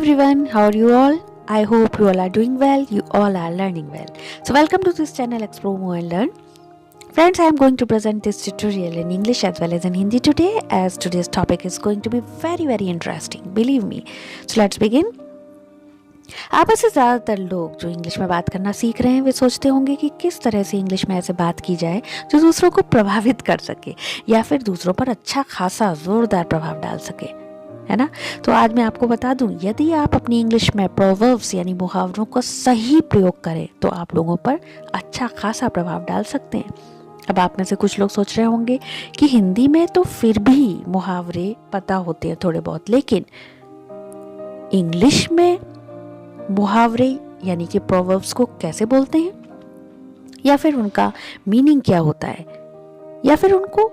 everyone, how are you all? I hope you all are doing well, you all are learning well. So welcome to this channel Explore More and Learn. Friends, I am going to present this tutorial in English as well as in Hindi today, as today's topic is going to be very interesting, believe me. So let's begin. आप में से ज़्यादातर लोग जो English में बात करना सीख रहे हैं वे सोचते होंगे कि किस तरह से इंग्लिश में ऐसे बात की जाए जो दूसरों को प्रभावित कर सके या फिर दूसरों पर अच्छा खासा जोरदार प्रभाव डाल सके, है ना। तो आज मैं आपको बता दूं, यदि आप अपनी इंग्लिश में प्रोवर्ब्स यानी मुहावरों का सही प्रयोग करें तो आप लोगों पर अच्छा खासा प्रभाव डाल सकते हैं। अब आप में से कुछ लोग सोच रहे होंगे कि हिंदी में तो फिर भी मुहावरे पता होते हैं थोड़े बहुत, लेकिन इंग्लिश में मुहावरे यानी कि प्रोवर्ब्स को कैसे बोलते हैं, या फिर उनका मीनिंग क्या होता है, या फिर उनको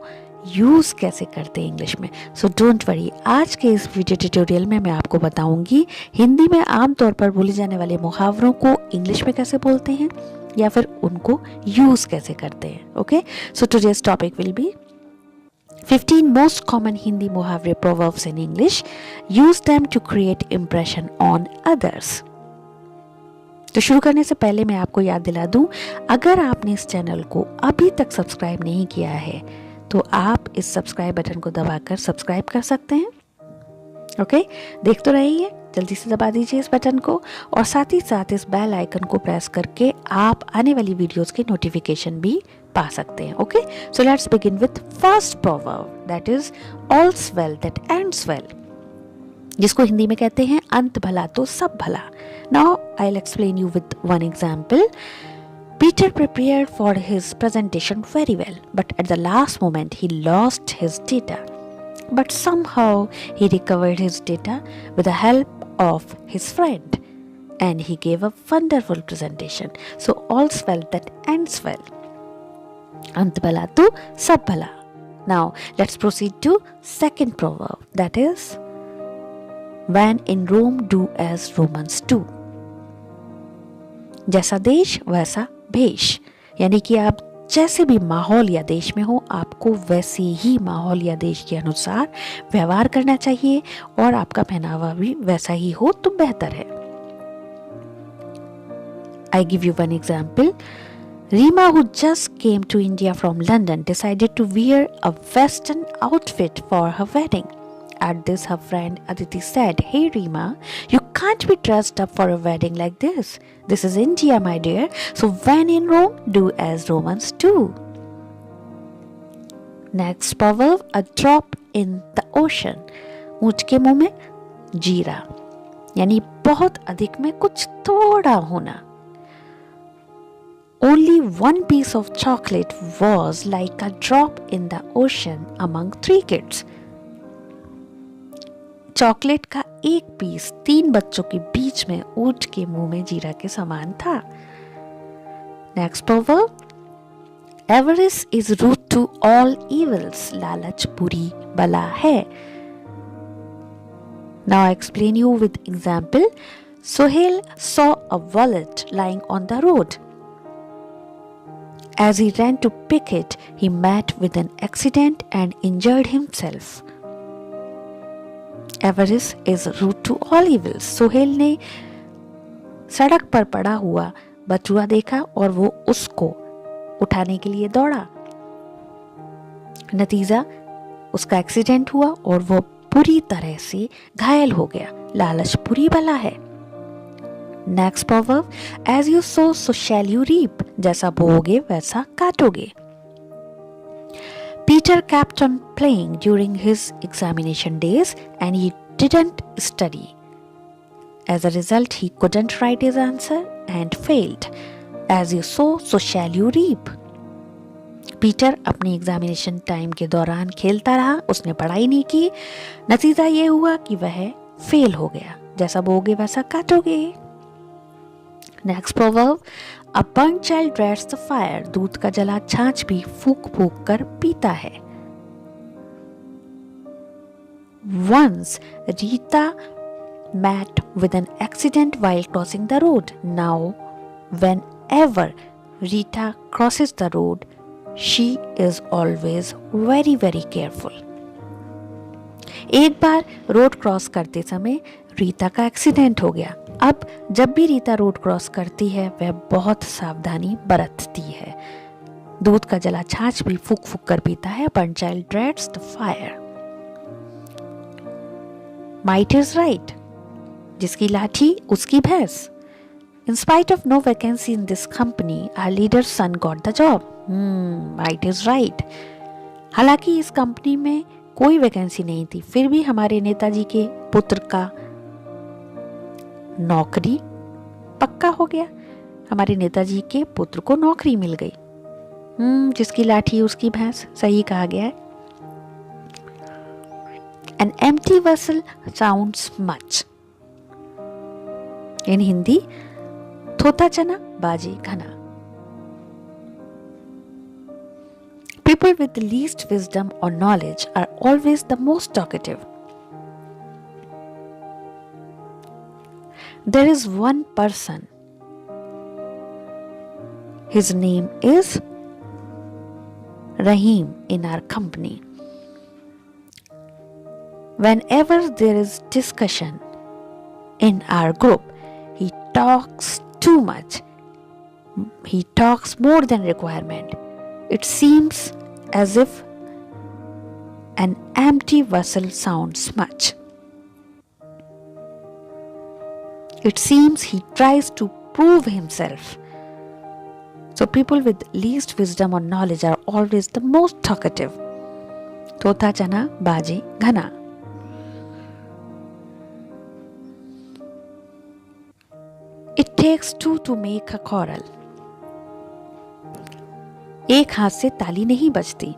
यूज कैसे करते हैं इंग्लिश में। सो डोंट वरी, आज के इस वीडियो ट्यूटोरियल में मैं आपको बताऊंगी हिंदी में आमतौर पर बोले जाने वाले मुहावरों को इंग्लिश में कैसे बोलते हैं या फिर उनको यूज कैसे करते हैं। Okay, so today's topic will be 15 most common Hindi मुहावरे proverbs in English. Use them to create impression on others. तो शुरू करने से पहले मैं आपको याद दिला दूं, अगर आपने इस चैनल को अभी तक सब्सक्राइब नहीं किया है तो आप इस सब्सक्राइब बटन को दबाकर सब्सक्राइब कर सकते हैं। ओके, देख तो रही है, जल्दी से दबा दीजिए इस बटन को, और साथ ही साथ इस बेल आइकन को प्रेस करके आप आने वाली वीडियोस की नोटिफिकेशन भी पा सकते हैं। Okay, so let's begin with first proverb, that is all's well that ends well, जिसको हिंदी में कहते हैं अंत भला तो सब भला। Now I will explain you with one example. Peter prepared for his presentation very well, but at the last moment he lost his data. But somehow he recovered his data with the help of his friend, and he gave a wonderful presentation. So all's well that ends well. Ant bhala to sab bhala. Now let's proceed to second proverb, that is, when in Rome do as Romans do. जैसा देश वैसा भेष, यानी कि आप जैसे भी माहौल या देश में हो आपको वैसे ही माहौल या देश के अनुसार व्यवहार करना चाहिए, और आपका पहनावा भी वैसा ही हो तो बेहतर है। I give you one example. Rima, who just came to India from London, decided to wear a western outfit for her wedding. At this, her friend Aditi said, "Hey Rima, you can't be dressed up for a wedding like this. This is India, my dear. So when in Rome, do as Romans do." Next proverb, a drop in the ocean. ऊंच के मुंह में जीरा, यानी बहुत अधिक में कुछ थोड़ा होना. Only one piece of chocolate was like a drop in the ocean among 3 kids. Chocolate का एक पीस 3 बच्चों के बीच में ऊंट के मुंह में जीरा के समान था. Next proverb, avarice is root to all evils, लालच बुरी बला है. Now I explain you with example. Sohail saw a wallet lying on the road. As he ran to pick it, he met with an accident and injured himself. Avarice is root to all evils. Sohail ने सड़क पर पड़ा हुआ बटुआ देखा और वो उसको उठाने के लिए दौड़ा. नतीजा, उसका एक्सीडेंट हुआ और वो बुरी तरह से घायल हो गया. लालच बुरी बला है. Next proverb, as you sow so shall you reap, जैसा बोओगे वैसा काटोगे. Peter kept on playing during his examination days and he didn't study. As a result, he couldn't write his answer and failed. As you sow, so shall you reap. Peter अपनी examination time के दौरान खेलता रहा, उसने पढ़ाई नहीं की. नतीजा ये हुआ कि वह फेल हो गया. जैसा बोओगे वैसा काटोगे. Next proverb, A burnt child dreads the fire. दूध का जला छाछ भी फूक फूक कर पीता है. Once Rita met with an accident while crossing the road. Now, whenever Rita crosses the road, she is always very careful. एक बार रोड क्रॉस करते समय रीता का एक्सीडेंट हो गया। अब जब भी रीता रोड क्रॉस करती है वह बहुत सावधानी बरतती है। दूध का जला छाछ भी फूक फूक कर पीता है, but child dreads the fire. Might is right, जिसकी लाठी उसकी भैंस। In spite of no vacancy in this company, our leader's son got the job. Might is right. हालांकि इस कंपनी में कोई वैकेंसी नहीं थी, फिर भी हमारे नेताजी के पुत्र का नौकरी पक्का हो गया। हमारे नेताजी के पुत्र को नौकरी मिल गई। जिसकी लाठी उसकी भैंस, सही कहा गया है। An empty vessel sounds much. In Hindi, थोथा चना बाजे घना। People with the least wisdom or knowledge are always the most talkative. There is one person. His name is Rahim in our company. Whenever there is discussion in our group, he talks too much. He talks more than requirement. It seems as if an empty vessel sounds much. It seems he tries to prove himself. So people with least wisdom or knowledge are always the most talkative. Tota chana baje ghana. It takes two to make a quarrel. एक हाथ से ताली नहीं बजती.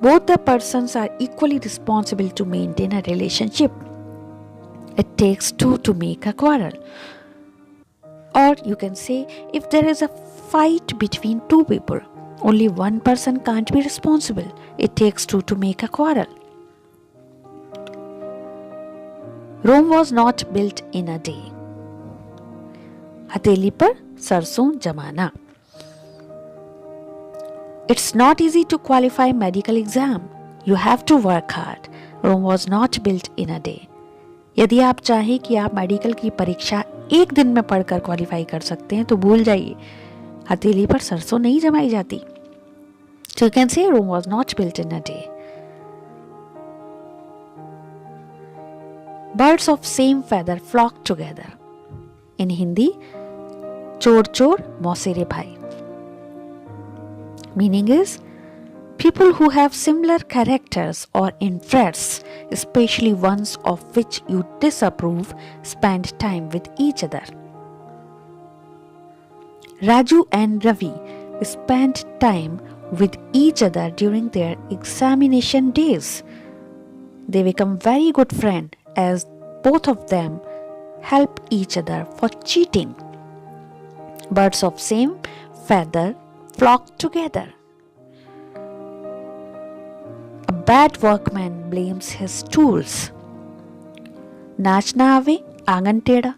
Both the persons are equally responsible to maintain a relationship. It takes two to make a quarrel. Or you can say, if there is a fight between two people, only one person can't be responsible. It takes two to make a quarrel. Rome was not built in a day. हथेली पर सरसों जमाना. It's not easy to qualify medical exam. You have to work hard. Rome was not built in a day. यदि आप चाहें कि आप medical की परीक्षा एक दिन में पढ़कर क्वालिफाई कर सकते हैं तो भूल जाइए, हथेली पर सरसों नहीं जमाई जाती. So you can say Rome was not built in a day. Birds of same feather flock together. In Hindi, चोर चोर मौसेरे भाई. Meaning is, people who have similar characters or interests, especially ones of which you disapprove, spend time with each other. Raju and Ravi spent time with each other during their examination days. They become very good friends as both of them help each other for cheating. Birds of same feather flock together. A bad workman blames his tools. नाच ना आवे आंगन टेढ़ा.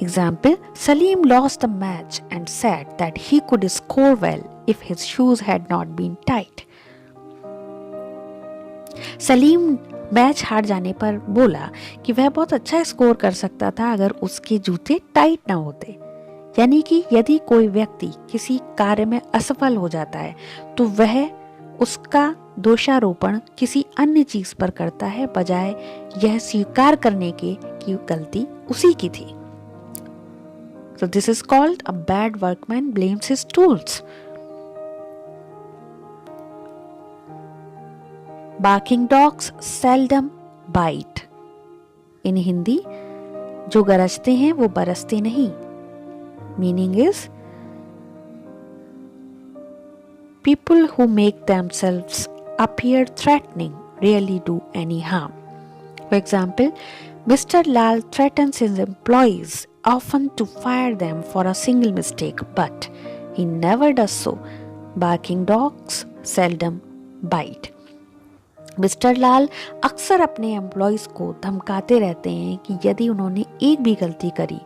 Example, Salim lost the match and said that he could score well if his shoes had not been tight. Salim match हार जाने पर बोला कि वह बहुत अच्छा स्कोर कर सकता था अगर उसके जूते टाइट ना होते. यानी कि यदि कोई व्यक्ति किसी कार्य में असफल हो जाता है तो वह उसका दोषारोपण किसी अन्य चीज पर करता है बजाय यह स्वीकार करने के कि गलती उसी की थी. So this is called a bad workman blames his tools. Barking dogs seldom bite. In Hindi, जो गरजते हैं वो बरसते नहीं. Meaning is, people who make themselves appear threatening rarely do any harm. For example, Mr. Lal threatens his employees often to fire them for a single mistake, but he never does so. Barking dogs seldom bite. Mister Lal अक्सर अपने employees को धमकाते रहते हैं कि यदि उन्होंने एक भी गलती करी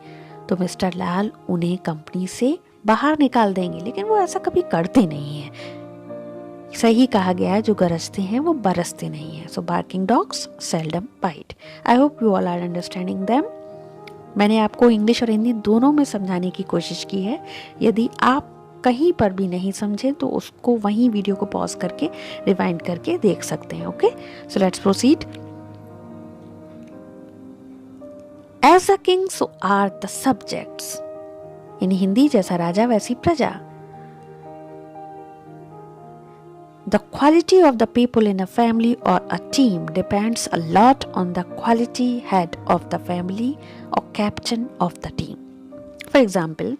तो मिस्टर लाल उन्हें कंपनी से बाहर निकाल देंगे, लेकिन वो ऐसा कभी करते नहीं हैं. सही कहा गया है, जो गरजते हैं वो बरसते नहीं है. So barking dogs seldom bite. I hope you all are understanding them. मैंने आपको इंग्लिश और हिंदी दोनों में समझाने की कोशिश की है. यदि आप कहीं पर भी नहीं समझे तो उसको वहीं वीडियो को पॉज करके रिवाइंड करके देख सकते हैं. Okay, so let's proceed. As a king so are the subjects. In Hindi, जैसा राजा वैसी प्रजा. The quality of the people in a family or a team depends a lot on the quality head of the family or captain of the team. For example,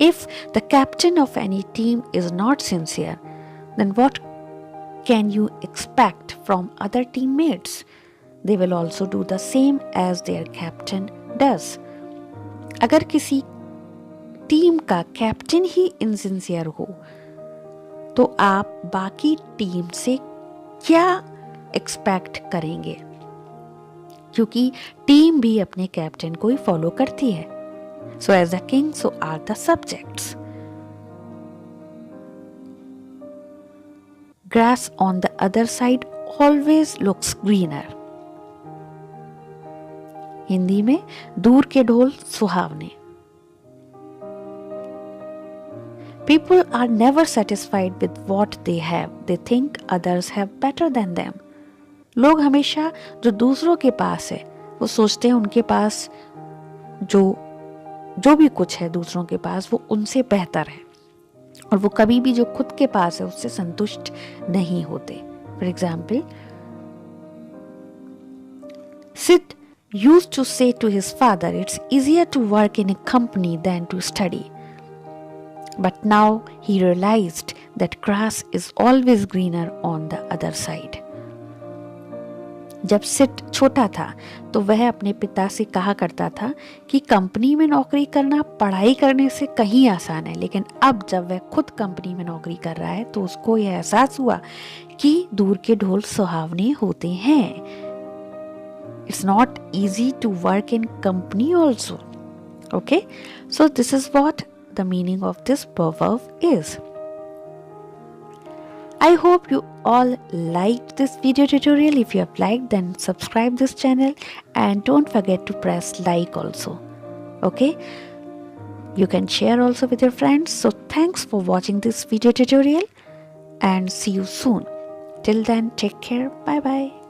if the captain of any team is not sincere, then what can you expect from other teammates? They will also do the same as their captain does. अगर किसी team का captain ही insincere हो तो आप बाकी team से क्या expect करेंगे, क्योंकि टीम भी अपने कैप्टन को ही फॉलो करती है. So as a king so are the subjects. Grass on the other side always looks greener. Hindi में, दूर के ढोल सुहावने. People are never satisfied with what they have. They think others have better than them. लोग हमेशा जो दूसरों के पास है वो सोचते हैं उनके पास जो भी कुछ है दूसरों के पास वो उनसे बेहतर है, और वो कभी भी जो खुद के पास है उससे संतुष्ट नहीं होते. For example, Sid used to say to his father, "It's easier to work in a company than to study." But now he realized that grass is always greener on the other side. जब seat छोटा था तो वह अपने पिता से कहा करता था कि कंपनी में नौकरी करना पढ़ाई करने से कहीं आसान है, लेकिन अब जब वह खुद कंपनी में नौकरी कर रहा है तो उसको यह एहसास हुआ कि दूर के ढोल सुहावने होते हैं. It's not easy to work in company also. Okay, so this is what the meaning of this proverb is. I hope you all liked this video tutorial. If you have liked, then subscribe this channel and don't forget to press like also. Okay, you can share also with your friends. So thanks for watching this video tutorial and see you soon. Till then, take care. Bye bye.